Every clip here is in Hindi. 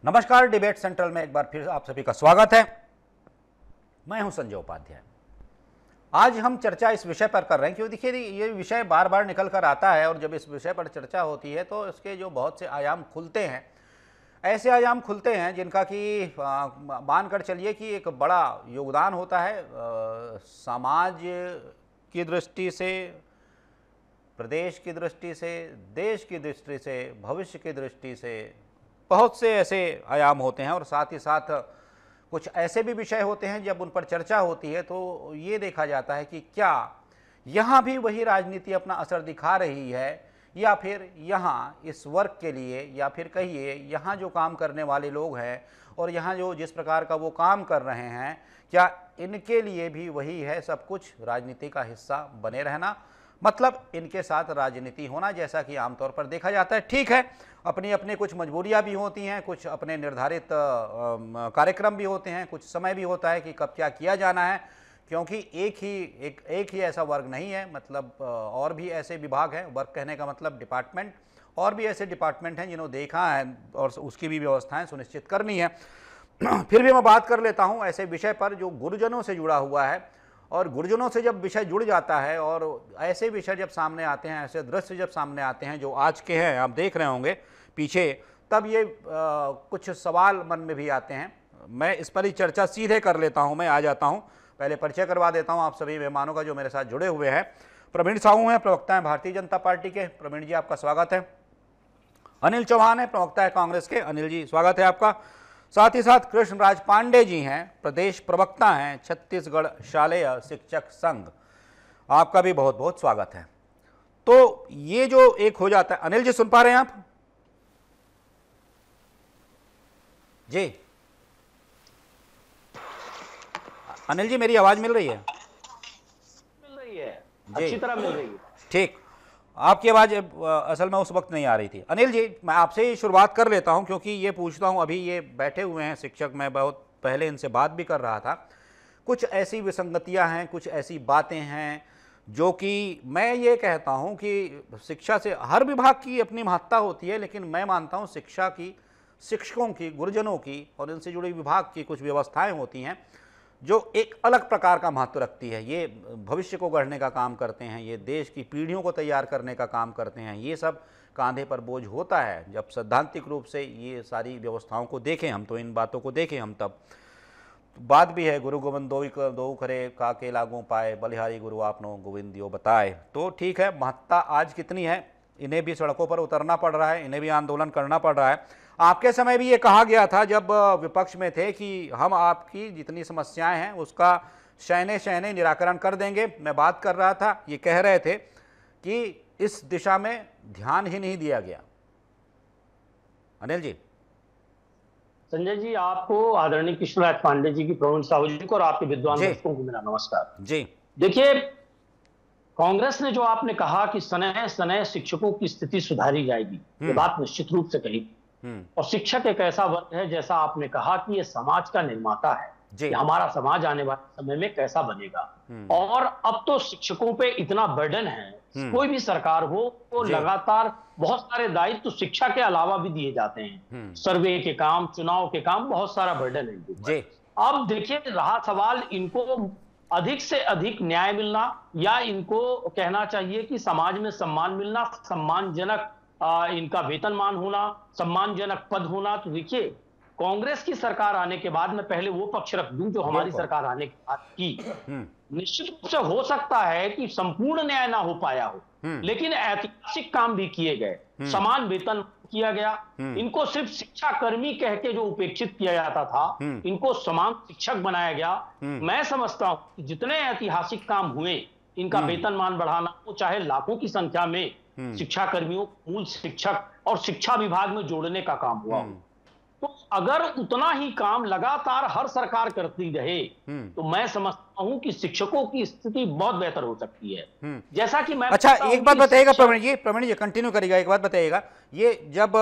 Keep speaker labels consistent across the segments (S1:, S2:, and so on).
S1: नमस्कार, डिबेट सेंट्रल में एक बार फिर आप सभी का स्वागत है। मैं हूं संजय उपाध्याय। आज हम चर्चा इस विषय पर कर रहे हैं क्योंकि देखिए ये विषय बार बार निकल कर आता है और जब इस विषय पर चर्चा होती है तो इसके जो बहुत से आयाम खुलते हैं, ऐसे आयाम खुलते हैं जिनका कि मान कर चलिए कि एक बड़ा योगदान होता है समाज की दृष्टि से, प्रदेश की दृष्टि से, देश की दृष्टि से, भविष्य की दृष्टि से। बहुत से ऐसे आयाम होते हैं और साथ ही साथ कुछ ऐसे भी विषय होते हैं जब उन पर चर्चा होती है तो ये देखा जाता है कि क्या यहाँ भी वही राजनीति अपना असर दिखा रही है या फिर यहाँ इस वर्ग के लिए या फिर कहिए यहाँ जो काम करने वाले लोग हैं और यहाँ जो जिस प्रकार का वो काम कर रहे हैं, क्या इनके लिए भी वही है सब कुछ, राजनीति का हिस्सा बने रहना, मतलब इनके साथ राजनीति होना, जैसा कि आमतौर पर देखा जाता है। ठीक है, अपनी अपनी कुछ मजबूरियां भी होती हैं, कुछ अपने निर्धारित कार्यक्रम भी होते हैं, कुछ समय भी होता है कि कब क्या किया जाना है, क्योंकि एक ही ऐसा वर्ग नहीं है, मतलब और भी ऐसे विभाग हैं। वर्ग कहने का मतलब डिपार्टमेंट, और भी ऐसे डिपार्टमेंट हैं जिन्होंने देखा है और उसकी भी व्यवस्थाएं सुनिश्चित करनी है। फिर भी मैं बात कर लेता हूं ऐसे विषय पर जो गुरुजनों से जुड़ा हुआ है, और गुरुजनों से जब विषय जुड़ जाता है और ऐसे विषय जब सामने आते हैं, ऐसे दृश्य जब सामने आते हैं जो आज के हैं, आप देख रहे होंगे पीछे, तब ये कुछ सवाल मन में भी आते हैं। मैं इस पर ही चर्चा सीधे कर लेता हूं, मैं आ जाता हूं। पहले परिचय करवा देता हूं आप सभी मेहमानों का जो मेरे साथ जुड़े हुए हैं। प्रवीण साहू हैं, प्रवक्ता हैं भारतीय जनता पार्टी के। प्रवीण जी, आपका स्वागत है। अनिल चौहान है, प्रवक्ता है कांग्रेस के। अनिल जी, स्वागत है आपका। साथ ही साथ कृष्णराज पांडे जी हैं, प्रदेश प्रवक्ता हैं छत्तीसगढ़ शालेय शिक्षक संघ। आपका भी बहुत बहुत स्वागत है। तो ये जो एक हो जाता है, अनिल जी सुन पा रहे हैं आप जी? अनिल जी, मेरी आवाज मिल रही है?
S2: मिल रही है, अच्छी तरह मिल रही है।
S1: ठीक, आपकी आवाज असल में उस वक्त नहीं आ रही थी। अनिल जी, मैं आपसे ही शुरुआत कर लेता हूं क्योंकि ये पूछता हूं, अभी ये बैठे हुए हैं शिक्षक, मैं बहुत पहले इनसे बात भी कर रहा था। कुछ ऐसी विसंगतियां हैं, कुछ ऐसी बातें हैं जो कि मैं ये कहता हूं कि शिक्षा से हर विभाग की अपनी महत्ता होती है, लेकिन मैं मानता हूं शिक्षा की, शिक्षकों की, गुरुजनों की और इनसे जुड़े विभाग की कुछ व्यवस्थाएं होती हैं जो एक अलग प्रकार का महत्व रखती है। ये भविष्य को गढ़ने का काम करते हैं, ये देश की पीढ़ियों को तैयार करने का काम करते हैं। ये सब कांधे पर बोझ होता है जब सैद्धांतिक रूप से ये सारी व्यवस्थाओं को देखें हम, तो इन बातों को देखें हम, तब बात भी है गुरु गोविंद दो करे काके लागू पाए, बलिहारी गुरु आपनो गोविंद दियो बताए। तो ठीक है, महत्ता आज कितनी है, इन्हें भी सड़कों पर उतरना पड़ रहा है, इन्हें भी आंदोलन करना पड़ रहा है। आपके समय भी ये कहा गया था जब विपक्ष में थे कि हम आपकी जितनी समस्याएं हैं उसका शयने शयने निराकरण कर देंगे। मैं बात कर रहा था, ये कह रहे थे कि इस दिशा में ध्यान ही नहीं दिया गया। अनिल जी।
S2: संजय जी, आपको, आदरणीय कृष्णराज पांडे जी की, प्रवीण साहू जी को और आपके विद्वान दर्शकों को मेरा नमस्कार जी। देखिए, कांग्रेस ने जो आपने कहा कि सनह सनह शिक्षकों की स्थिति सुधारी जाएगी, ये बात निश्चित रूप से कही। और शिक्षक एक ऐसा वर्ग है, जैसा आपने कहा, कि ये समाज का निर्माता है कि हमारा समाज आने वाले समय में कैसा बनेगा। और अब तो शिक्षकों पे इतना बर्डन है, कोई भी सरकार हो तो लगातार बहुत सारे दायित्व तो शिक्षा के अलावा भी दिए जाते हैं, सर्वे के काम, चुनाव के काम, बहुत सारा बर्डन है इनके ऊपर। अब देखिए, रहा सवाल इनको अधिक से अधिक न्याय मिलना या इनको कहना चाहिए कि समाज में सम्मान मिलना, सम्मानजनक इनका वेतनमान होना, सम्मानजनक पद होना। तो देखिए, कांग्रेस की सरकार आने के बाद, मैं पहले वो पक्ष रख दूं जो हमारी सरकार आने के बाद की, निश्चित रूप से हो सकता है कि संपूर्ण न्याय ना हो पाया हो, लेकिन ऐतिहासिक काम भी किए गए। समान वेतन किया गया, इनको सिर्फ शिक्षा कर्मी कह के जो उपेक्षित किया जाता था, इनको समान शिक्षक बनाया गया। मैं समझता हूं कि जितने ऐतिहासिक काम हुए, इनका वेतनमान बढ़ाना, वो चाहे लाखों की संख्या में शिक्षा कर्मियों, मूल शिक्षक और शिक्षा विभाग में जोड़ने का काम हुआ, तो अगर उतना ही काम लगातार हर सरकार करती रहे तो मैं समझता हूं कि शिक्षकों की स्थिति बहुत बेहतर हो सकती है। जैसा कि मैं,
S1: अच्छा, एक बात बताइएगा प्रवीण जी कंटिन्यू करिएगा, एक बात बताइएगा, ये जब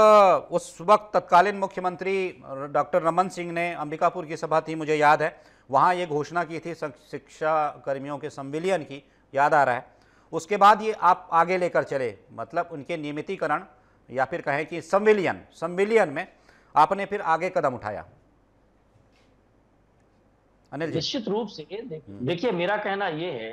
S1: उस वक्त तत्कालीन मुख्यमंत्री डॉक्टर रमन सिंह ने, अंबिकापुर की सभा थी मुझे याद है, वहां ये घोषणा की थी शिक्षा कर्मियों के संविलियन की, याद आ रहा है। उसके बाद ये आप आगे लेकर चले, मतलब उनके नियमितीकरण या फिर कहें कि संविलियन में आपने फिर आगे कदम उठाया? अनिल जी।
S2: निश्चित रूप से देखिए, मेरा कहना यह है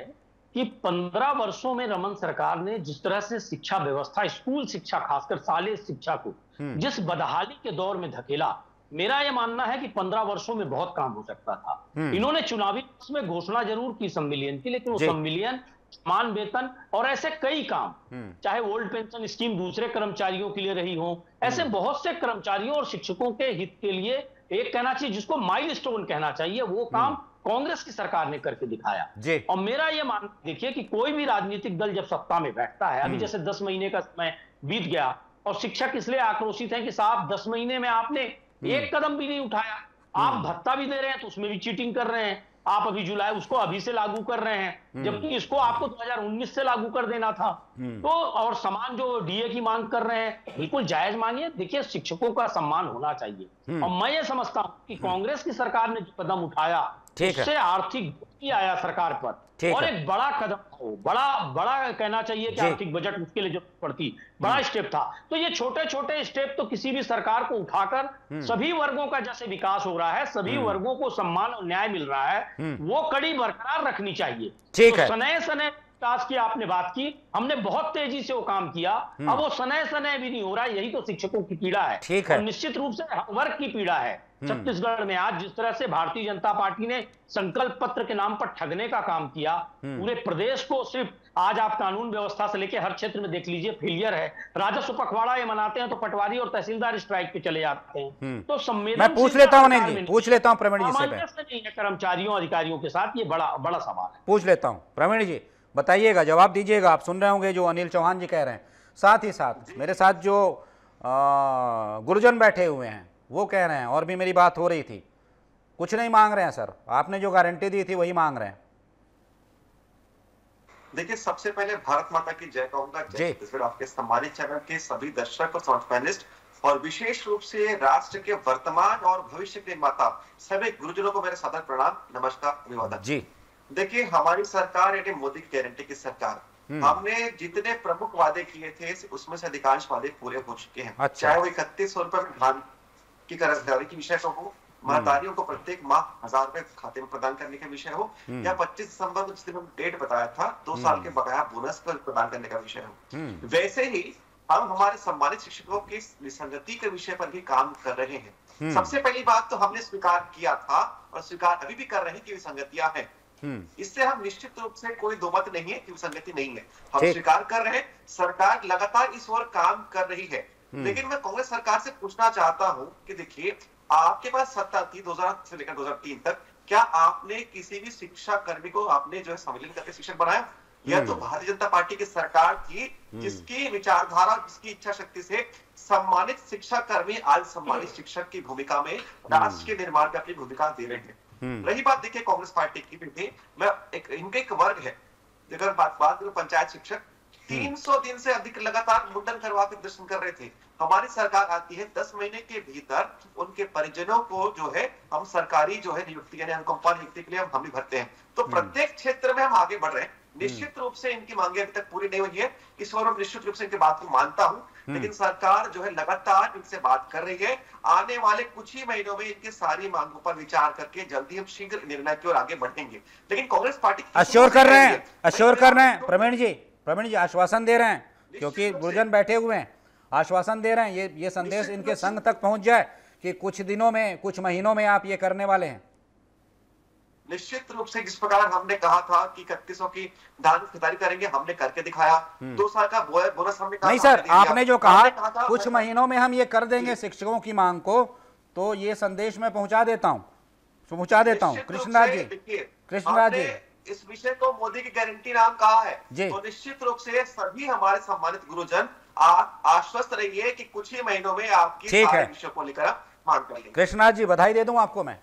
S2: कि 15 वर्षों में रमन सरकार ने जिस तरह से शिक्षा व्यवस्था, स्कूल शिक्षा, खासकर शालेय शिक्षा को जिस बदहाली के दौर में धकेला, मेरा यह मानना है कि 15 वर्षों में बहुत काम हो सकता था। इन्होंने चुनावी में घोषणा जरूर की संविलियन की, लेकिन वो संविलियन, समान वेतन और ऐसे कई काम, चाहे ओल्ड पेंशन स्कीम दूसरे कर्मचारियों के लिए रही हो, ऐसे बहुत से कर्मचारियों और शिक्षकों के हित के लिए एक कहना चाहिए जिसको माइलस्टोन कहना चाहिए, वो काम कांग्रेस की सरकार ने करके दिखाया। और मेरा यह मानना, देखिए कि कोई भी राजनीतिक दल जब सत्ता में बैठता है, अभी जैसे 10 महीने का समय बीत गया और शिक्षक इसलिए आक्रोशित हैं कि साहब 10 महीने में आपने एक कदम भी नहीं उठाया, आप भत्ता भी दे रहे हैं तो उसमें भी चीटिंग कर रहे हैं, आप अभी जुलाई उसको अभी से लागू कर रहे हैं, जबकि इसको आपको 2019 से लागू कर देना था। तो और समान जो डीए की मांग कर रहे हैं, बिल्कुल जायज मांगिए। देखिए, शिक्षकों का सम्मान होना चाहिए। और मैं ये समझता हूं कि कांग्रेस की सरकार ने जो कदम उठाया उससे आर्थिक गति आया सरकार पर, और एक बड़ा कदम था, बड़ा कहना चाहिए कि आर्थिक बजट उसके लिए जो पड़ती, बड़ा स्टेप था। तो ये छोटे छोटे स्टेप तो किसी भी सरकार को उठाकर सभी वर्गों का जैसे विकास हो रहा है, सभी वर्गों को सम्मान और न्याय मिल रहा है, वो कड़ी बरकरार रखनी चाहिए।
S1: ठीक है।
S2: सनय सनय विकास की आपने बात की, हमने बहुत तेजी से वो काम किया, अब वो सनय सनय भी नहीं हो रहा है, यही तो शिक्षकों की पीड़ा है।
S1: ठीक है।
S2: और निश्चित रूप से वर्ग की पीड़ा है। छत्तीसगढ़ में आज जिस तरह से भारतीय जनता पार्टी ने संकल्प पत्र के नाम पर ठगने का काम किया, पूरे प्रदेश को सिर्फ, आज आप कानून व्यवस्था से लेकर हर क्षेत्र में देख लीजिए फेलियर है। राजस्व पखवाड़ा ये मनाते हैं तो पटवारी और तहसीलदार स्ट्राइक पे चले जाते हैं। तो संवेदनशील,
S1: मैं पूछ लेता हूं प्रवीण जी से,
S2: नहीं है कर्मचारियों अधिकारियों के साथ, ये बड़ा सवाल है।
S1: पूछ लेता हूं प्रवीण जी, बताइएगा, जवाब दीजिएगा। आप सुन रहे होंगे जो अनिल चौहान जी कह रहे हैं, साथ ही साथ मेरे साथ जो गुरुजन बैठे हुए हैं वो कह रहे हैं, और भी मेरी बात हो रही थी, कुछ नहीं मांग रहे हैं सर, आपने जो गारंटी दी थी वही मांग रहे हैं।
S3: देखिए, सबसे पहले भारत माता की जय कहूंगा, जय छत्तीसगढ़, आपके सम्मानित चैनल के सभी दर्शक और समाज पैनलिस्ट, और विशेष रूप से राष्ट्र के वर्तमान और भविष्य के निर्माता सभी गुरुजनों को मेरा सादर प्रणाम, नमस्कार, अभिवादन जी। देखिए, हमारी सरकार यानी मोदी की गारंटी की सरकार, हमने जितने प्रमुख वादे किए थे उसमें से अधिकांश वादे पूरे हो चुके हैं। चाहे वो 3100 रुपए में धान की कर्जदारी की विषय हो, महतारियों को प्रत्येक माह 1000 रुपए खाते में प्रदान करने का विषय हो, या 25 दिसंबर को जिस दिन डेट बताया था 2 साल के बकाया बोनस पर प्रदान करने का विषय हो, वैसे ही हम हमारे सम्मानित शिक्षकों की विसंगति के विषय पर भी काम कर रहे हैं। सबसे पहली बात तो हमने स्वीकार किया था और स्वीकार अभी भी कर रहे हैं कि विसंगतियां हैं। इससे हम निश्चित रूप से कोई दो मत नहीं है कि विसंगति नहीं है, हम स्वीकार कर रहे हैं। सरकार लगातार इस ओर काम कर रही है, लेकिन मैं कांग्रेस सरकार से पूछना चाहता हूं कि देखिए, आपके पास सत्ता थी 2000 से लेकर 2003 तक, क्या आपने किसी भी शिक्षा कर्मी को आपने जो है सम्मिलित करके शिक्षक बनाया? यह तो भारतीय जनता पार्टी की सरकार थी जिसकी विचारधारा, जिसकी इच्छा शक्ति से सम्मानित शिक्षा कर्मी आज सम्मानित शिक्षक की भूमिका में राष्ट्र के निर्माण में अपनी भूमिका दे रहे हैं। रही बात देखिए कांग्रेस पार्टी की भी, मैं इनका एक वर्ग है, अगर बात करूं पंचायत शिक्षक 300 दिन से अधिक लगातार मुंडन करवा के प्रदर्शन कर रहे थे। हमारी सरकार आती है 10 महीने के भीतर उनके परिजनों को जो है हम सरकारी जो है नियुक्ति यानी अनुकंपा नियुक्ति के लिए हम भी भरते हैं। तो प्रत्येक क्षेत्र में हम आगे बढ़ रहे हैं। निश्चित रूप से इनकी मांगे अभी तक पूरी नहीं हुई है, इस और निश्चित रूप से इनकी बात को मानता हूं, लेकिन सरकार जो है लगातार इनसे बात कर रही है। आने वाले कुछ ही महीनों में इनकी सारी मांगों पर विचार करके जल्दी हम शीघ्र निर्णय की ओर आगे बढ़ेंगे। लेकिन कांग्रेस पार्टी
S1: अश्योर कर रहे हैं प्रवीण जी आश्वासन दे रहे हैं, क्योंकि गुरुजन बैठे हुए हैं, आश्वासन दे रहे हैं, ये संदेश इनके संघ तक पहुंच जाए कि कुछ दिनों में, कुछ महीनों में आप ये करने वाले हैं।
S3: निश्चित रूप से जिस प्रकार हमने कहा था कि 3100 की धान की खरीदारी करेंगे, हमने करके दिखाया। 2 साल का बोनस हमने कहा,
S1: नहीं सर, आपने जो कहा कुछ महीनों में हम ये कर देंगे शिक्षकों की मांग को, तो ये संदेश मैं पहुंचा देता हूं कृष्णराज जी,
S3: इस विषय को मोदी की गारंटी नाम कहा है, तो निश्चित रूप से सभी हमारे सम्मानित गुरुजन आश्वस्त रहिए कि कुछ ही महीनों में आपकी सारे विषयों को लेकर मांग करेंगे।
S1: कृष्णराज जी, बधाई दे दूं आपको, मैं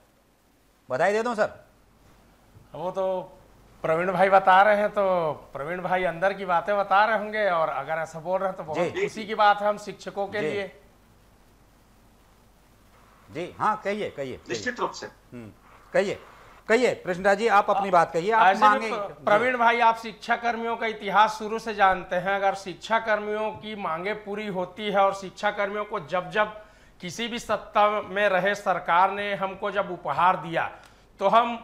S1: बधाई दे दूं सर?
S4: वो तो प्रवीण भाई बता रहे हैं, तो प्रवीण भाई अंदर की बातें बता रहे होंगे, और अगर ऐसा बोल रहे हैं तो बहुत खुशी की बात है हम शिक्षकों के लिए।
S1: जी हाँ, कहिए
S3: निश्चित रूप से
S1: कहिए कृष्णराज जी, आप अपनी बात कहिए, आप मांगे।
S4: प्रवीण भाई, आप शिक्षा कर्मियों का इतिहास शुरू से जानते हैं। अगर शिक्षा कर्मियों की मांगे पूरी होती है और शिक्षा कर्मियों को जब जब किसी भी सत्ता में रहे सरकार ने हमको जब उपहार दिया तो हम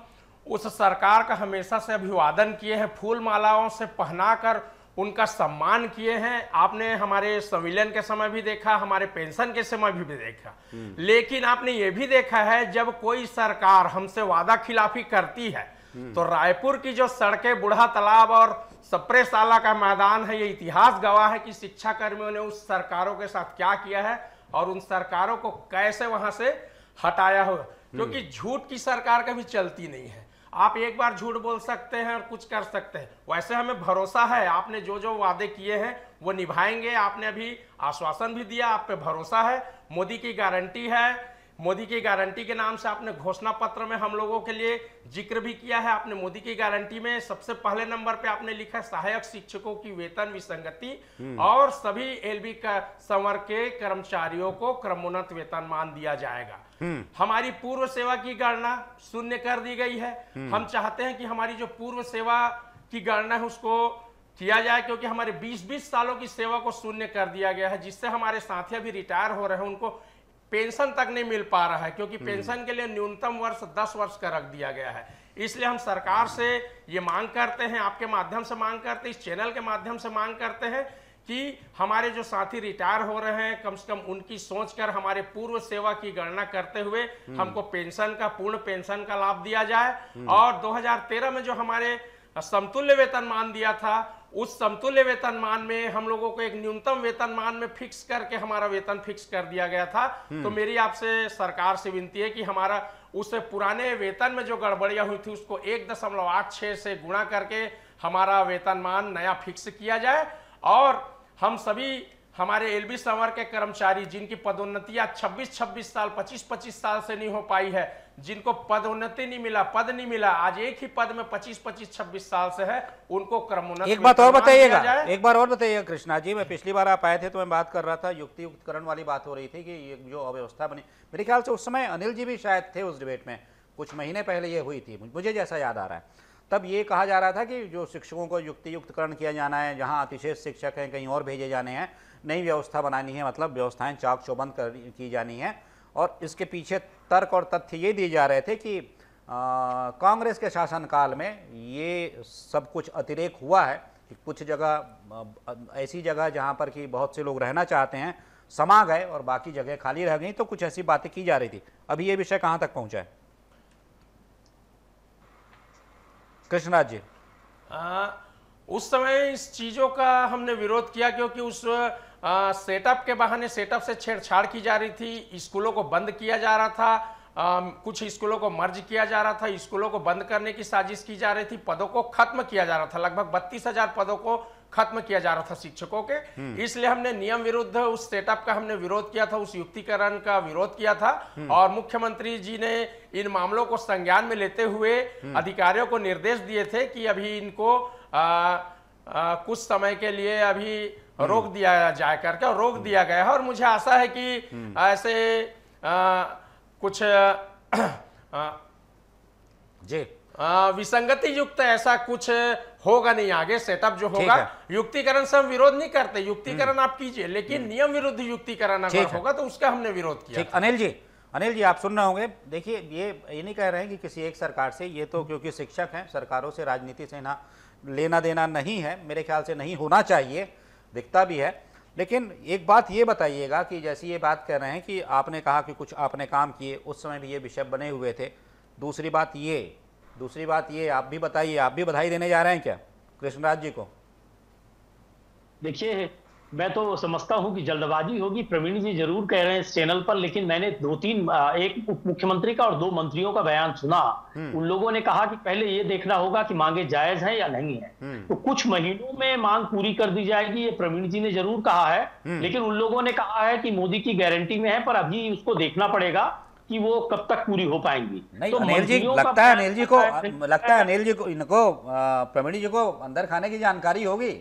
S4: उस सरकार का हमेशा से अभिवादन किए हैं, फूल मालाओं से पहनाकर उनका सम्मान किए हैं। आपने हमारे संविलियन के समय भी देखा, हमारे पेंशन के समय भी देखा। लेकिन आपने ये भी देखा है जब कोई सरकार हमसे वादा खिलाफी करती है तो रायपुर की जो सड़कें, बूढ़ा तालाब और सप्रे शाला का मैदान है, ये इतिहास गवाह है कि शिक्षा कर्मियों ने उस सरकारों के साथ क्या किया है और उन सरकारों को कैसे वहां से हटाया हो। क्योंकि झूठ की सरकार कभी चलती नहीं है। आप एक बार झूठ बोल सकते हैं और कुछ कर सकते हैं, वैसे हमें भरोसा है आपने जो जो वादे किए हैं वो निभाएंगे। आपने अभी आश्वासन भी दिया, आप पे भरोसा है। मोदी की गारंटी है, मोदी की गारंटी के नाम से आपने घोषणा पत्र में हम लोगों के लिए जिक्र भी किया है। आपने मोदी की गारंटी में सबसे पहले नंबर पे आपने लिखा है सहायक शिक्षकों की वेतन विसंगति और सभी एलबी का संवर्ग के कर्मचारियों को क्रमोन्नत वेतनमान दिया जाएगा। हमारी पूर्व सेवा की गणना शून्य कर दी गई है। हम चाहते हैं कि हमारी जो पूर्व सेवा की गणना है उसको किया जाए, क्योंकि हमारे 20-20 सालों की सेवा को शून्य कर दिया गया है, जिससे हमारे साथी अभी रिटायर हो रहे हैं उनको पेंशन तक नहीं मिल पा रहा है, क्योंकि पेंशन के लिए न्यूनतम वर्ष 10 वर्ष का रख दिया गया है। इसलिए हम सरकार से ये मांग करते हैं, आपके माध्यम से मांग करते हैं, इस चैनल के माध्यम से मांग करते हैं कि हमारे जो साथी रिटायर हो रहे हैं कम से कम उनकी सोचकर हमारे पूर्व सेवा की गणना करते हुए हमको पेंशन का, पूर्ण पेंशन का लाभ दिया जाए। और 2013 में जो हमारे समतुल्य वेतनमान दिया था, उस समतुल्य वेतनमान में हम लोगों को एक न्यूनतम वेतनमान में फिक्स करके हमारा वेतन फिक्स कर दिया गया था। तो मेरी आपसे सरकार से विनती है कि हमारा उस पुराने वेतन में जो गड़बड़ियां हुई थी उसको 1.86 से गुणा करके हमारा वेतनमान नया फिक्स किया जाए। और हम सभी हमारे एलबी संवर्ग के कर्मचारी जिनकी पदोन्नतियां 26-26 साल, 25-25 साल से नहीं हो पाई है, जिनको पदोन्नति नहीं मिला, पद नहीं मिला, आज एक ही पद में 25-26 साल से है, उनको क्रमोन्नत।
S1: एक बात और बताइएगा, एक बार और बताइएगा कृष्णा जी। मैं पिछली बार आप आए थे तो मैं बात कर रहा था, युक्तियुक्तकरण वाली बात हो रही थी कि ये जो अव्यवस्था बनी, मेरे ख्याल से उस समय अनिल जी भी शायद थे उस डिबेट में, कुछ महीने पहले ये हुई थी, मुझे जैसा याद आ रहा है। तब ये कहा जा रहा था कि जो शिक्षकों को युक्तियुक्तकरण किया जाना है, जहाँ अतिशेष शिक्षक हैं कहीं और भेजे जाने हैं, नई व्यवस्था बनानी है, मतलब व्यवस्थाएं चाक चौबंद की जानी है। और इसके पीछे तर्क और तथ्य ये दिए जा रहे थे कि कांग्रेस के शासनकाल में ये सब कुछ अतिरेक हुआ है कि कुछ जगह ऐसी जगह जहाँ पर कि बहुत से लोग रहना चाहते हैं समा गए और बाकी जगह खाली रह गई, तो कुछ ऐसी बातें की जा रही थी। अभी ये विषय कहाँ तक पहुँचा है कृष्णराज जी?
S4: उस समय इस चीज़ों का हमने विरोध किया क्योंकि उस सेटअप के बहाने सेटअप से छेड़छाड़ की जा रही थी, स्कूलों को बंद किया जा रहा था, कुछ स्कूलों को मर्ज किया जा रहा था, स्कूलों को बंद करने की साजिश की जा रही थी, पदों को खत्म किया जा रहा था, लगभग 32,000 पदों को खत्म किया जा रहा था शिक्षकों के। इसलिए हमने नियम विरुद्ध उस सेटअप का हमने विरोध किया था, उस युक्तिकरण का विरोध किया था। और मुख्यमंत्री जी ने इन मामलों को संज्ञान में लेते हुए अधिकारियों को निर्देश दिए थे कि अभी इनको कुछ समय के लिए अभी रोक दिया जाए करके, और रोक दिया गया है। और मुझे आशा है कि ऐसे कुछ
S1: जी
S4: विसंगति युक्त ऐसा कुछ होगा नहीं आगे। सेटअप जो होगा, युक्तिकरण से हम विरोध नहीं करते, युक्तिकरण आप कीजिए, लेकिन नियम विरुद्ध युक्तिकरण अगर होगा तो उसका हमने विरोध किया।
S1: अनिल जी आप सुन रहे होंगे। देखिए ये नहीं कह रहे हैं कि किसी एक सरकार से, ये तो क्योंकि शिक्षक हैं, सरकारों से राजनीति से ना लेना देना नहीं है, मेरे ख्याल से नहीं होना चाहिए, दिखता भी है। लेकिन एक बात ये बताइएगा कि जैसी ये बात कह रहे हैं कि आपने कहा कि कुछ आपने काम किए, उस समय भी ये विषय बने हुए थे। दूसरी बात ये आप भी बताइए, आप भी बधाई देने जा रहे हैं क्या कृष्णराज जी को?
S2: देखिए, मैं तो समझता हूं कि जल्दबाजी होगी, प्रवीण जी जरूर कह रहे हैं इस चैनल पर, लेकिन मैंने एक उप मुख्यमंत्री का और 2 मंत्रियों का बयान सुना। उन लोगों ने कहा कि पहले ये देखना होगा कि मांगे जायज हैं या नहीं है, तो कुछ महीनों में मांग पूरी कर दी जाएगी, ये प्रवीण जी ने जरूर कहा है। लेकिन उन लोगों ने कहा है कि मोदी की गारंटी में है, पर अभी उसको देखना पड़ेगा कि वो कब तक पूरी हो पाएंगी।
S1: नहीं तो अनिल जी, लगता है अनिल जी को इनको प्रवीण जी को अंदर खाने की जानकारी होगी,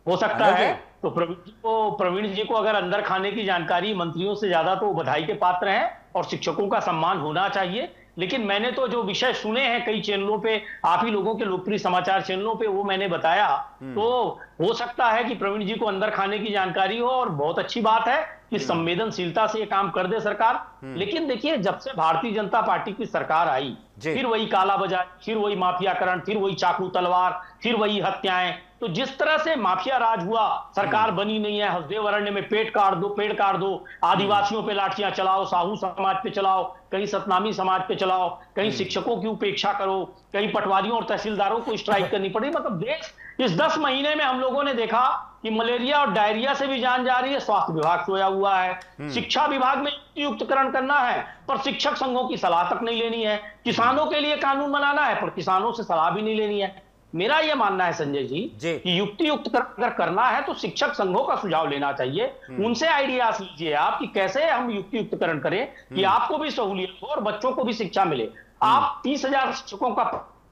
S2: हो सकता है। तो प्रवीण जी को अगर अंदर खाने की जानकारी, मंत्रियों से ज्यादा तो बधाई के पात्र हैं और शिक्षकों का सम्मान होना चाहिए। लेकिन मैंने तो जो विषय सुने हैं कई चैनलों पे, आप ही लोगों के लोकप्रिय समाचार चैनलों पे, वो मैंने बताया। तो हो सकता है कि प्रवीण जी को अंदर खाने की जानकारी हो, और बहुत अच्छी बात है कि संवेदनशीलता से ये काम कर दे सरकार। लेकिन देखिए, जब से भारतीय जनता पार्टी की सरकार आई, फिर वही काला बाजार, फिर वही माफियाकरण, फिर वही चाकू तलवार, फिर वही हत्याएं। तो जिस तरह से माफिया राज हुआ, सरकार बनी नहीं है, हसदेव अरण्य में पेड़ काट दो, आदिवासियों पे लाठियां चलाओ, साहू समाज पे चलाओ, कहीं सतनामी समाज पे चलाओ, कहीं शिक्षकों की उपेक्षा करो, कहीं पटवारियों और तहसीलदारों को स्ट्राइक करनी पड़ी। मतलब देश इस 10 महीने में हम लोगों ने देखा कि मलेरिया और डायरिया से भी जान जा रही है, स्वास्थ्य विभाग सोया हुआ है, शिक्षा विभाग में युक्तिकरण करना है पर शिक्षक संघों की सलाह तक नहीं लेनी है, किसानों के लिए कानून बनाना है पर किसानों से सलाह भी नहीं लेनी है। मेरा यह मानना है संजय जी कि युक्तियुक्तकरण अगर करना है तो शिक्षक संघों का सुझाव लेना चाहिए, उनसे आइडियाज लीजिए आप कि कैसे हम युक्तियुक्तकरण करें कि आपको भी सहूलियत हो और बच्चों को भी शिक्षा मिले। आप 30,000 शिक्षकों का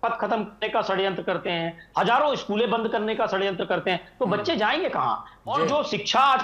S2: पद खत्म करने का षड्यंत्र करते हैं, हजारों स्कूलें बंद करने का षड्यंत्र करते हैं, तो बच्चे जाएंगे कहां? और जो शिक्षा आज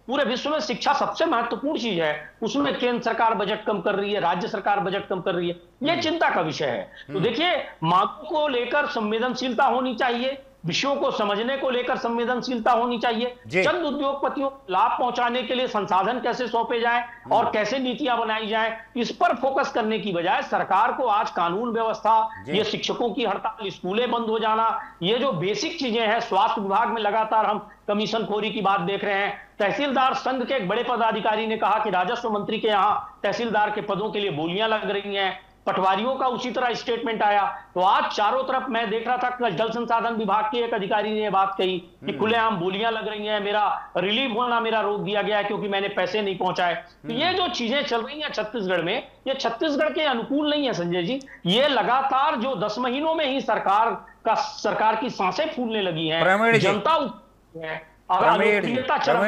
S2: पूरे विश्व में शिक्षा सबसे महत्वपूर्ण चीज है, उसमें केंद्र सरकार बजट कम कर रही है, राज्य सरकार बजट कम कर रही है, यह चिंता का विषय है। तो देखिए, मांगों को लेकर संवेदनशीलता होनी चाहिए, विषयों को समझने को लेकर संवेदनशीलता होनी चाहिए। चंद उद्योगपतियों को लाभ पहुंचाने के लिए संसाधन कैसे सौंपे जाएं और कैसे नीतियां बनाई जाएं, इस पर फोकस करने की बजाय सरकार को आज कानून व्यवस्था, ये शिक्षकों की हड़ताल, स्कूलें बंद हो जाना, ये जो बेसिक चीजें हैं, स्वास्थ्य विभाग में लगातार हम कमीशन खोरी की बात देख रहे हैं। तहसीलदार संघ के एक बड़े पदाधिकारी ने कहा कि राजस्व मंत्री के यहां तहसीलदार के पदों के लिए बोलियां लग रही हैं। पटवारियों का उसी तरह स्टेटमेंट आया। तो आज चारों तरफ मैं देख रहा था, जल संसाधन विभाग के एक अधिकारी ने बात कही कि खुलेआम बोलियां लग रही हैं, मेरा रिलीव होना मेरा रोक दिया गया क्योंकि मैंने पैसे नहीं पहुंचाए। तो ये जो चीजें चल रही हैं छत्तीसगढ़ में, ये छत्तीसगढ़ के अनुकूल नहीं है संजय जी। ये लगातार जो 10 महीनों में ही सरकार की सांसें फूलने लगी हैं, जनता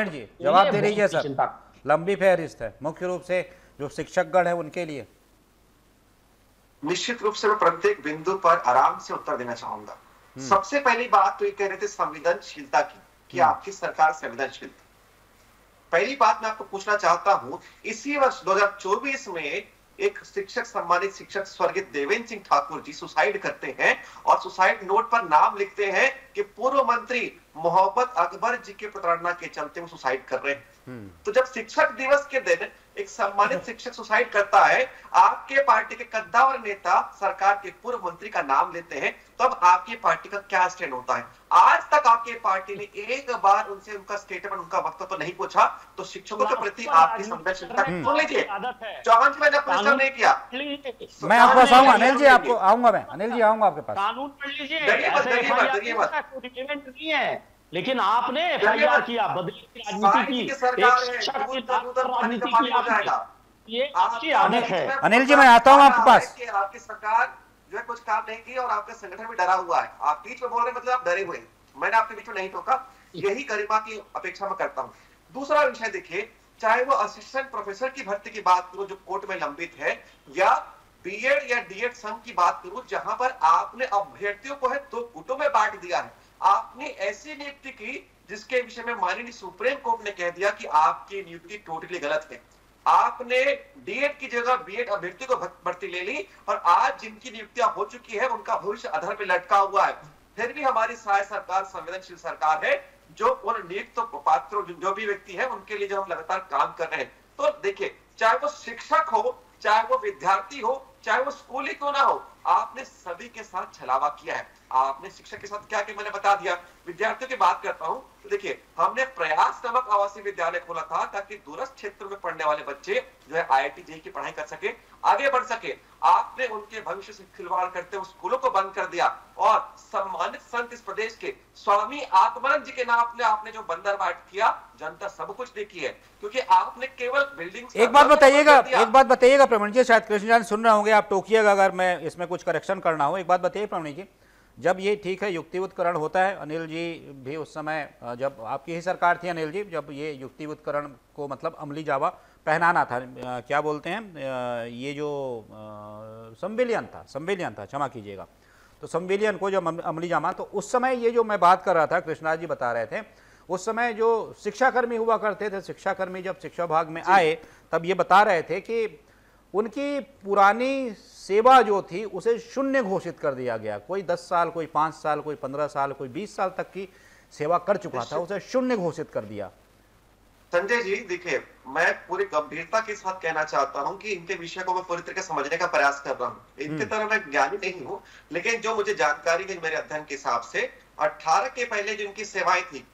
S1: जी जवाब दे रही है सर। लंबी फहरिस्त है, मुख्य रूप से जो शिक्षकगण है उनके लिए।
S3: निश्चित रूप से मैं प्रत्येक बिंदु पर आराम से उत्तर देना चाहूंगा। सबसे पहली बात तो ये कह रहे थे संवेदनशीलता की, कि आपकी सरकार संवेदनशील। पहली बात मैं आपको पूछना चाहता हूं, इसी वर्ष 2024 में एक शिक्षक, सम्मानित शिक्षक स्वर्गीय देवेंद्र सिंह ठाकुर जी सुसाइड करते हैं और सुसाइड नोट पर नाम लिखते हैं कि पूर्व मंत्री मोहम्मद अकबर जी के प्रताड़ना के चलते वो सुसाइड कर रहे हैं। तो जब शिक्षक दिवस के दिन एक सम्मानित शिक्षक सुसाइड करता है, आपके पार्टी के कद्दावर नेता सरकार के पूर्व मंत्री का नाम लेते हैं, तब आपकी पार्टी का क्या स्टैंड होता है? आज तक आपकी पार्टी ने एक बार उनसे उनका स्टेटमेंट, उनका वक्तव्य नहीं पूछा। तो शिक्षकों के प्रति आपकी संवेदनशीलता सुन लीजिए। चौहान जी, मैंने प्रश्न नहीं किया,
S1: मैं आपके पास आऊंगा अनिल जी, आपको आऊंगा मैं, अनिल जी आऊंगा आपके पास।
S2: कानून पढ़ लीजिए, नहीं है, लेकिन आपने एफआईआर किया, बदली की राजनीति की, राजनीति की, ये आपकी आदत है।
S1: अनिल जी, मैं आता हूँ आपके पास।
S3: आपकी सरकार जो है कुछ काम नहीं की और आपका संगठन भी डरा हुआ है। आप बीच में बोल रहे मतलब आप डरे हुए हैं। मैंने आपके बीच में नहीं टोका, यही गरिमा की अपेक्षा में करता हूँ। दूसरा विषय देखिए, चाहे वो असिस्टेंट प्रोफेसर की भर्ती की बात करूं जो कोर्ट में लंबित है, या बीएड या डीएड संघ की बात करूं जहां पर आपने अभ्यर्थियों को है 2 गुटों में बांट दिया है। आपने ऐसी नियुक्ति की जिसके विषय में माननीय सुप्रीम कोर्ट ने कह दिया कि आपकी नियुक्ति टोटली गलत है। आपने डीएड की जगह बीएड अभ्यर्थी को भर्ती ले ली और आज जिनकी नियुक्तियां हो चुकी है उनका भविष्य अधर पे लटका हुआ है। फिर भी हमारी सहायक सरकार संवेदनशील सरकार है, जो उन नियुक्त पात्र जो भी व्यक्ति है उनके लिए जो हम लगातार काम कर रहे हैं। तो देखिए, चाहे वो शिक्षक हो, चाहे वो विद्यार्थी हो, चाहे वो स्कूल ही क्यों ना हो, आपने सभी के साथ छलावा किया है। आपने शिक्षक के साथ क्या किया मैंने बता दिया। विद्यार्थियों की बात करता हूं तो देखिए, हमने प्रयास नामक आवासीय विद्यालय खोला था ताकि दूरस्थ क्षेत्र में पढ़ने वाले बच्चे जो है IIT जेईई की पढ़ाई कर सके, आगे बढ़ सके। आपने उनके भविष्य से खिलवाड़ करते हुए स्कूलों को बंद कर दिया और सम्मानित संत इस प्रदेश के स्वामी आत्मानंद जी के नाम पे आपने जो बंदरबाट किया, जनता सब कुछ देखी है, क्योंकि आपने केवल बिल्डिंग।
S1: एक बात बताइएगा प्रवीण जी, शायद कृष्ण जान सुन रहे होंगे, आप टोकिएगा अगर मैं इसमें कुछ करेक्शन करना हो। एक बात बताइए प्रवीण जी, जब ये ठीक है युक्तियुक्तकरण होता है, अनिल जी भी उस समय जब आपकी ही सरकार थी अनिल जी, जब ये युक्तियुक्तकरण को मतलब अमली जावा पहनाना था, क्या बोलते हैं, ये जो संविलियन था, क्षमा कीजिएगा, तो संविलियन को जब अमली जामा, तो उस समय ये जो मैं बात कर रहा था, कृष्णराज जी बता रहे थे, उस समय जो शिक्षाकर्मी हुआ करते थे, शिक्षाकर्मी जब शिक्षा विभाग में आए तब ये बता रहे थे कि उनकी पुरानी सेवा जो थी उसे शून्य घोषित कर दिया गया। कोई 10 साल, कोई 5 साल, कोई 15 साल, कोई 20 साल तक की सेवा कर चुका था, उसे शून्य घोषित कर दिया।
S3: संजय जी देखिए, मैं पूरी गंभीरता के साथ कहना चाहता हूं कि इनके विषय को मैं पूरी तरीके से समझने का प्रयास कर रहा हूं। इनके तरह मैं ज्ञानी नहीं हूं, लेकिन जो मुझे जानकारी है मेरे अध्ययन के हिसाब से 18 के पहले जो इनकी सेवाएं थी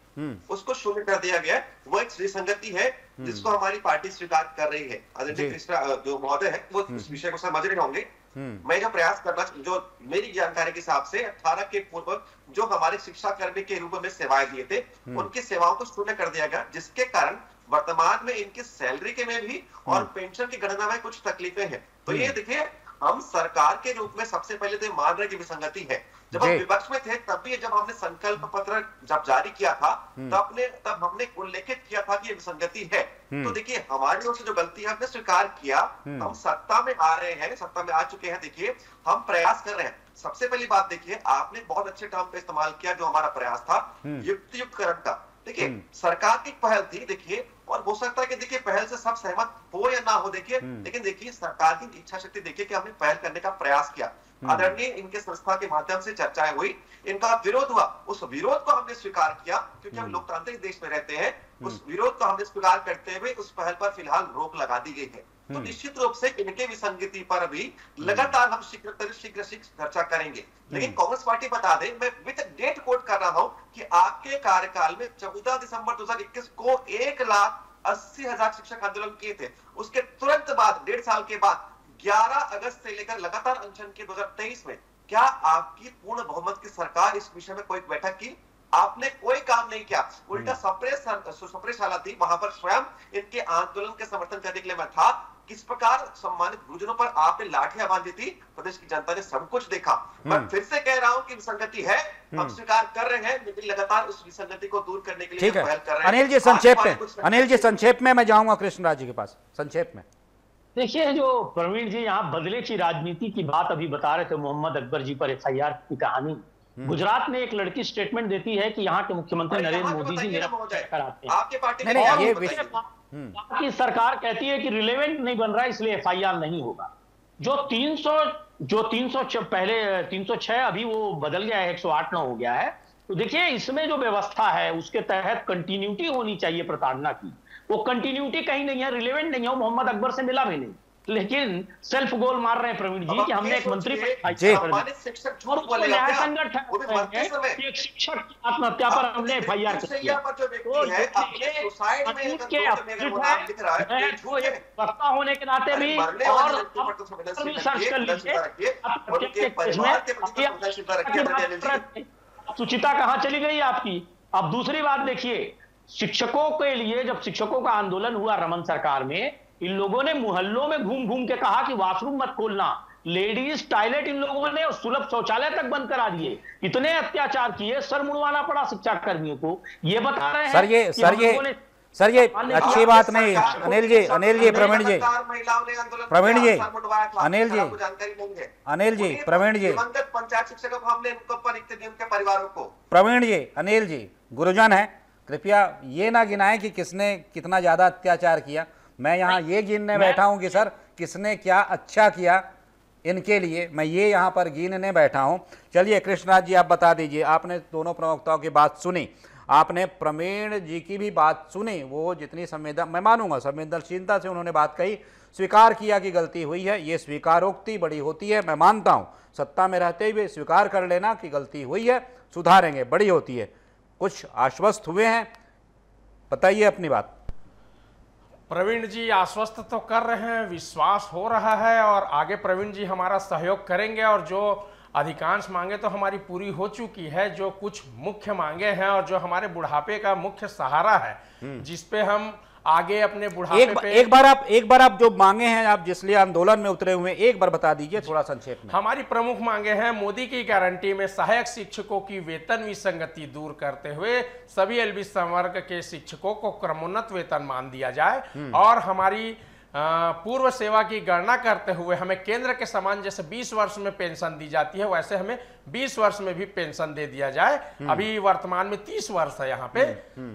S3: उसको शून्य कर दिया गया। वो एक विसंगति है जिसको हमारी पार्टी स्वीकार कर रही है। आदरणीय कृष्णा जो महोदय है वो इस विषय को समझ रहे होंगे। मैं जो प्रयास करना, जो मेरी जानकारी के हिसाब से 18 के पूर्व जो हमारे शिक्षा कर्मी के रूप में सेवाएं दिए थे उनकी सेवाओं को शून्य कर दिया गया, जिसके कारण वर्तमान में इनकी सैलरी के में भी और पेंशन की गणना में कुछ तकलीफें हैं। तो ये देखिए, हम सरकार के रूप में सबसे पहले तो मान रहे कि विसंगति है। जब हम विपक्ष में थे तब भी जब हमने संकल्प पत्र जब जारी किया था तब हमने उल्लेखित किया था कि ये विसंगति है। तो देखिए, हमारी ओर से जो गलती है हमने स्वीकार किया। हम सत्ता में आ रहे हैं, सत्ता में आ चुके हैं। देखिए, हम प्रयास कर रहे हैं। सबसे पहली बात देखिए, आपने बहुत अच्छे टर्म का इस्तेमाल किया जो हमारा प्रयास था युक्तियुक्तकरण का। देखिए, सरकार की पहल थी। देखिए, और हो सकता है कि देखिए पहल से सब सहमत हो या ना हो, देखिए, लेकिन देखिए सरकार की इच्छा शक्ति देखिए कि हमने पहल करने का प्रयास किया। आदरणीय इनके संस्था के माध्यम से चर्चाएं हुई, इनका विरोध हुआ, उस विरोध को हमने स्वीकार किया क्योंकि हम लोकतांत्रिक देश में रहते हैं। उस विरोध को हमने स्वीकार करते हुए उस पहल पर फिलहाल रोक लगा दी गई है। तो निश्चित रूप से इनके विसंगति पर भी लगातार हम शीघ्र चर्चा करेंगे। लेकिन कांग्रेस पार्टी बता दे, मैं विद डेट कोट कर रहा हूं कि आपके कार्यकाल में 14 दिसंबर 2021 को 1,80,000 शिक्षक आंदोलन किए थे। उसके तुरंत बाद 1.5 साल के बाद 11 अगस्त से लेकर लगातार अनशन के 2023 में क्या आपकी पूर्ण बहुमत की सरकार इस विषय में कोई बैठक की? आपने कोई काम नहीं किया, उल्टा सप्रेस थी। वहां पर स्वयं इनके आंदोलन के समर्थन करने के लिए मैं था। किस प्रकार सम्मानित गुरुजनों पर आपने लाठियां बांधी थी, प्रदेश की जनता ने सब कुछ देखा। मैं फिर से कह रहा हूं कि विसंगति है, हम स्वीकार कर रहे हैं, लेकिन लगातार उस विसंगति को दूर करने के लिए पहल कर रहे हैं।
S1: अनिल जी संक्षेप में, अनिल जी संक्षेप में मैं जाऊंगा कृष्णराज जी के पास, संक्षेप में।
S2: देखिए, जो प्रवीण जी यहाँ बदले की राजनीति की बात अभी बता रहे थे, मोहम्मद अकबर जी पर FIR की कहानी। गुजरात में एक लड़की स्टेटमेंट देती है कि यहाँ के मुख्यमंत्री नरेंद्र मोदी जी मेरा कराते हैं।
S3: आपके पार्टी
S2: की सरकार कहती है कि रिलेवेंट नहीं बन रहा है इसलिए FIR नहीं होगा। जो 306 पहले 306 अभी वो बदल गया है, 108 हो गया है। तो देखिए, इसमें जो व्यवस्था है उसके तहत कंटिन्यूटी होनी चाहिए प्रताड़ना की। वो कंटिन्यूटी कहीं नहीं है, रिलेवेंट नहीं है। वो मोहम्मद अकबर से मिला भी नहीं, लेकिन सेल्फ गोल मार रहे हैं प्रवीण जी कि हमने एक मंत्री एक शिक्षक आत्महत्या पर हमने FIR होने के नाते भी और सर्च कर लीजिए सुचिता कहां चली गई आपकी। अब दूसरी बात देखिए, शिक्षकों के लिए जब शिक्षकों का आंदोलन हुआ रमन सरकार में, इन लोगों ने मोहल्लों में घूम घूम के कहा कि वॉशरूम मत खोलना, लेडीज टॉयलेट इन लोगों ने सुलभ शौचालय तक बंद करा दिए। इतने अत्याचार किए, सर मुड़वाना पड़ा शिक्षा कर्मियों को। ये बता रहे हैं
S1: सर ये अच्छी बात नहीं। अनिल जी, प्रवीण जी, प्रवीण जी, अनिल जी, प्रवीण जी,
S3: पंचायत शिक्षकों को हमने उनके परिवारों को,
S1: प्रवीण जी, अनिल जी गुरुजन है, कृपया ये ना गिनाएं कि किसने कितना ज्यादा अत्याचार किया। मैं यहाँ ये गिनने बैठा हूँ कि सर किसने क्या अच्छा किया इनके लिए, मैं ये यहाँ पर गिनने बैठा हूँ। चलिए कृष्णराज जी, आप बता दीजिए, आपने दोनों प्रवक्ताओं की बात सुनी, आपने प्रवीण जी की भी बात सुनी। वो जितनी मैं मानूंगा संवेदनशीलता से उन्होंने बात कही, स्वीकार किया कि गलती हुई है। ये स्वीकारोक्ति बड़ी होती है, मैं मानता हूँ। सत्ता में रहते हुए स्वीकार कर लेना कि गलती हुई है, सुधारेंगे, बड़ी होती है। कुछ आश्वस्त हुए हैं, बताइए अपनी बात।
S4: प्रवीण जी आश्वस्त तो कर रहे हैं, विश्वास हो रहा है और आगे प्रवीण जी हमारा सहयोग करेंगे। और जो अधिकांश मांगे तो हमारी पूरी हो चुकी है, जो कुछ मुख्य मांगे हैं और जो हमारे बुढ़ापे का मुख्य सहारा है, जिसपे हम आगे अपने बुढ़ापे पे
S1: एक बार आप जो मांगे हैं, आप जिसलिए आंदोलन में उतरे हुए, एक बार बता दीजिए थोड़ा संक्षेप में।
S4: हमारी प्रमुख मांगे हैं, मोदी की गारंटी में सहायक शिक्षकों की वेतन विसंगति दूर करते हुए सभी LB संवर्ग के शिक्षकों को क्रमोन्नत वेतन मान दिया जाए और हमारी पूर्व सेवा की गणना करते हुए हमें केंद्र के समान जैसे 20 वर्ष में पेंशन दी जाती है, वैसे हमें 20 वर्ष में भी पेंशन दे दिया जाए। अभी वर्तमान में 30 वर्ष है यहाँ पे,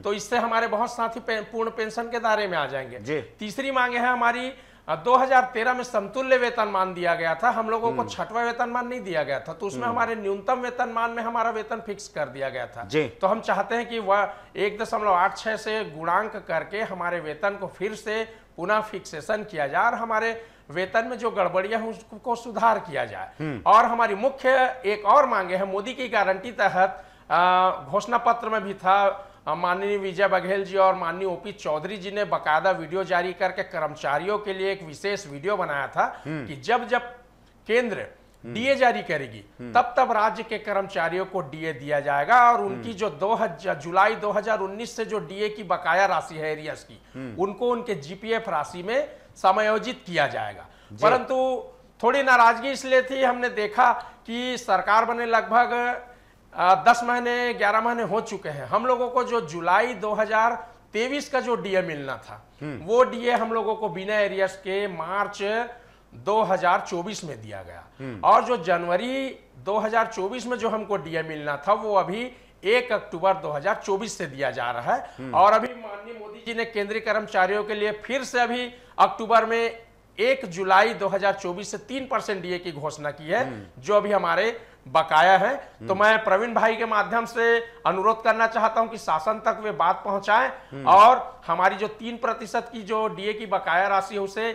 S4: तो इससे हमारे बहुत साथी पूर्ण पेंशन के दायरे में आ जाएंगे। तीसरी मांगे है हमारी, 2013 में समतुल्य वेतनमान दिया गया था, हम लोगों को छठवां वेतनमान नहीं दिया गया था, तो उसमें हमारे न्यूनतम वेतनमान में हमारा वेतन फिक्स कर दिया गया था। तो हम चाहते हैं कि वह 1.86 से गुणांक करके हमारे वेतन को फिर से पुनः फिक्सेशन किया जाए और हमारे वेतन में जो गड़बड़ियां हैं उसको सुधार किया जाए। और हमारी मुख्य एक और मांगे है, मोदी की गारंटी तहत घोषणा पत्र में भी था, माननीय विजय बघेल जी और माननीय ओपी चौधरी जी ने बकायदा वीडियो जारी करके कर्मचारियों के लिए एक विशेष वीडियो बनाया था कि जब जब केंद्र डीए जारी करेगी तब तब राज्य के कर्मचारियों को डीए दिया जाएगा और उनकी जो जुलाई 2019 से जो डीए की बकाया राशि है एरियर्स की, उनको उनके जीपीएफ राशि में समायोजित किया जाएगा। परंतु थोड़ी नाराजगी इसलिए थी, हमने देखा कि सरकार बने लगभग 10 महीने 11 महीने हो चुके हैं, हम लोगों को जो जुलाई 2023 का जो डीए मिलना था वो डीए हम लोगों को बिना एरियर्स के मार्च 2024 में दिया गया और जो जनवरी 2024 में जो हमको डीए मिलना था वो अभी 1 अक्टूबर 2024 से दिया जा रहा है। और अभी माननीय मोदी जी ने केंद्रीय कर्मचारियों के लिए फिर से अभी अक्टूबर में 1 जुलाई 2024 से 3% डीए की घोषणा की है, जो अभी हमारे बकाया है। तो मैं प्रवीण भाई के माध्यम से अनुरोध करना चाहता हूं कि शासन तक वे बात पहुंचाएं और हमारी जो 3% की जो डीए की बकाया राशि है उसे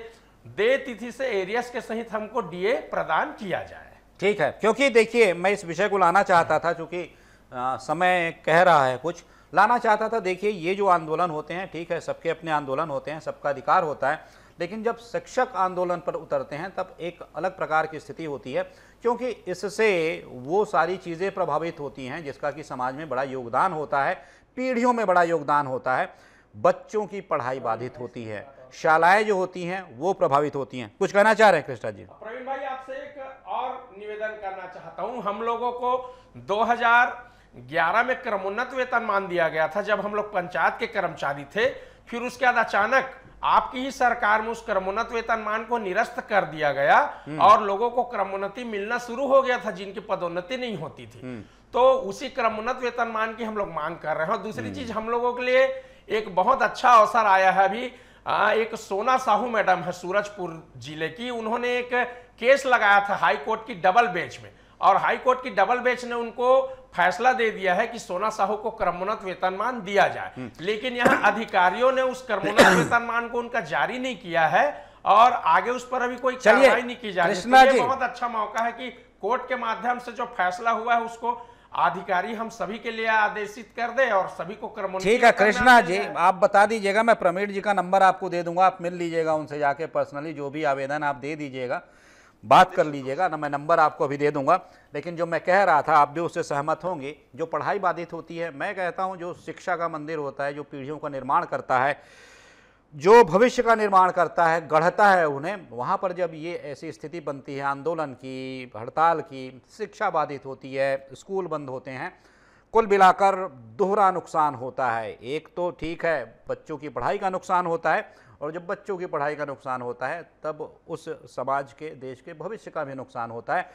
S4: दे तिथि से एरियर्स के सहित हमको डीए प्रदान किया जाए।
S1: ठीक है, क्योंकि देखिए मैं इस विषय को लाना चाहता था, क्योंकि समय कह रहा है कुछ लाना चाहता था। देखिए ये जो आंदोलन होते हैं, ठीक है, सबके अपने आंदोलन होते हैं, सबका अधिकार होता है, लेकिन जब शिक्षक आंदोलन पर उतरते हैं तब एक अलग प्रकार की स्थिति होती है, क्योंकि इससे वो सारी चीज़ें प्रभावित होती हैं जिसका कि समाज में बड़ा योगदान होता है, पीढ़ियों में बड़ा योगदान होता है। बच्चों की पढ़ाई बाधित होती है, शालाएं जो होती हैं वो प्रभावित होती हैं। कुछ कहना चाह रहे हैं कृष्णा जी?
S4: प्रवीण भाई आपसे एक और निवेदन करना चाहता हूं, हम लोगों को 2011 में क्रमोन्नत वेतनमान दिया गया था जब हम लोग पंचायत के कर्मचारी थे, फिर उसके बाद अचानक आपकी ही सरकार में उस क्रमोन्नत वेतनमान को निरस्त कर दिया गया और लोगों को क्रमोन्नति मिलना शुरू हो गया था जिनकी पदोन्नति नहीं होती थी। तो उसी क्रमोन्नत वेतनमान की हम लोग मांग कर रहे हैं। और दूसरी चीज, हम लोगों के लिए एक बहुत अच्छा अवसर आया है अभी, एक सोना साहू मैडम है सूरजपुर जिले की, उन्होंने एक केस लगाया था हाई कोर्ट की डबल बेंच में और हाई कोर्ट की डबल बेंच ने उनको फैसला दे दिया है कि सोना साहू को क्रमोन्नत वेतनमान दिया जाए। लेकिन यहाँ अधिकारियों ने उस क्रमोन्नत वेतनमान को उनका जारी नहीं किया है और आगे उस पर अभी कोई कार्रवाई नहीं की जा रही है। तो ये बहुत अच्छा मौका है कि कोर्ट के माध्यम से जो फैसला हुआ है उसको अधिकारी हम सभी के लिए आदेशित कर दे और सभी को क्रमोन्नत।
S1: ठीक है कृष्णा जी, आप बता दीजिएगा, मैं प्रवीण जी का नंबर आपको दे दूंगा, आप मिल लीजिएगा उनसे जाके पर्सनली, जो भी आवेदन आप दे दीजिएगा, बात कर लीजिएगा ना, मैं नंबर आपको अभी दे दूंगा। लेकिन जो मैं कह रहा था, आप भी उससे सहमत होंगे, जो पढ़ाई बाधित होती है, मैं कहता हूं जो शिक्षा का मंदिर होता है, जो पीढ़ियों का निर्माण करता है, जो भविष्य का निर्माण करता है, गढ़ता है उन्हें, वहाँ पर जब ये ऐसी स्थिति बनती है आंदोलन की, हड़ताल की, शिक्षा बाधित होती है, स्कूल बंद होते हैं, कुल मिलाकर दोहरा नुकसान होता है। एक तो ठीक है बच्चों की पढ़ाई का नुकसान होता है, और जब बच्चों की पढ़ाई का नुकसान होता है तब उस समाज के, देश के भविष्य का भी नुकसान होता है।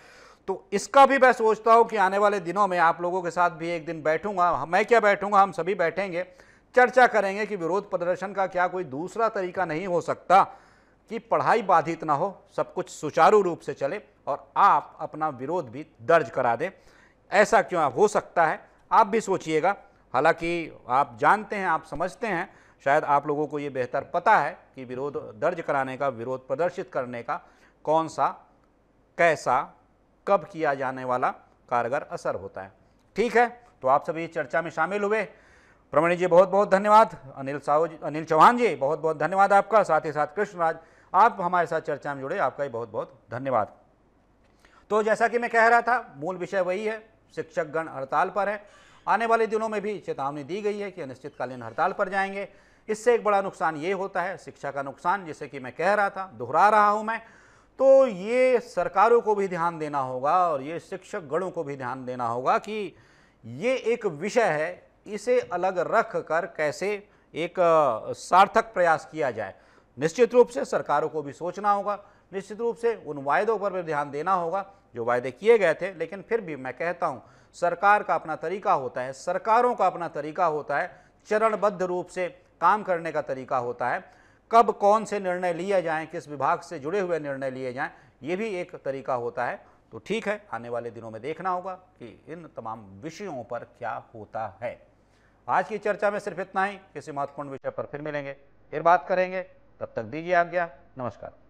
S1: तो इसका भी मैं सोचता हूँ कि आने वाले दिनों में आप लोगों के साथ भी एक दिन बैठूंगा, मैं क्या बैठूंगा, हम सभी बैठेंगे, चर्चा करेंगे कि विरोध प्रदर्शन का क्या कोई दूसरा तरीका नहीं हो सकता कि पढ़ाई बाधित ना हो, सब कुछ सुचारू रूप से चले और आप अपना विरोध भी दर्ज करा दें। ऐसा क्यों हो सकता है, आप भी सोचिएगा। हालांकि आप जानते हैं, आप समझते हैं, शायद आप लोगों को ये बेहतर पता है कि विरोध दर्ज कराने का, विरोध प्रदर्शित करने का कौन सा, कैसा, कब किया जाने वाला कारगर असर होता है। ठीक है, तो आप सभी चर्चा में शामिल हुए, प्रवीण जी बहुत बहुत धन्यवाद, अनिल चौहान जी बहुत बहुत धन्यवाद आपका, साथ ही साथ कृष्णराज आप हमारे साथ चर्चा में जुड़े, आपका भी बहुत बहुत धन्यवाद। तो जैसा कि मैं कह रहा था, मूल विषय वही है, शिक्षकगण हड़ताल पर है, आने वाले दिनों में भी चेतावनी दी गई है कि अनिश्चितकालीन हड़ताल पर जाएंगे। इससे एक बड़ा नुकसान ये होता है, शिक्षा का नुकसान, जिसे कि मैं कह रहा था, दोहरा रहा हूं मैं, तो ये सरकारों को भी ध्यान देना होगा और ये शिक्षक गणों को भी ध्यान देना होगा कि ये एक विषय है, इसे अलग रख कर कैसे एक सार्थक प्रयास किया जाए। निश्चित रूप से सरकारों को भी सोचना होगा, निश्चित रूप से उन वायदों पर भी ध्यान देना होगा जो वायदे किए गए थे। लेकिन फिर भी मैं कहता हूं, सरकार का अपना तरीका होता है, सरकारों का अपना तरीका होता है, चरणबद्ध रूप से काम करने का तरीका होता है। कब कौन से निर्णय लिए जाएं, किस विभाग से जुड़े हुए निर्णय लिए जाएं, ये भी एक तरीका होता है। तो ठीक है, आने वाले दिनों में देखना होगा कि इन तमाम विषयों पर क्या होता है। आज की चर्चा में सिर्फ इतना ही। किसी महत्वपूर्ण विषय पर फिर मिलेंगे, फिर बात करेंगे। तब तक दीजिए आज्ञा। नमस्कार।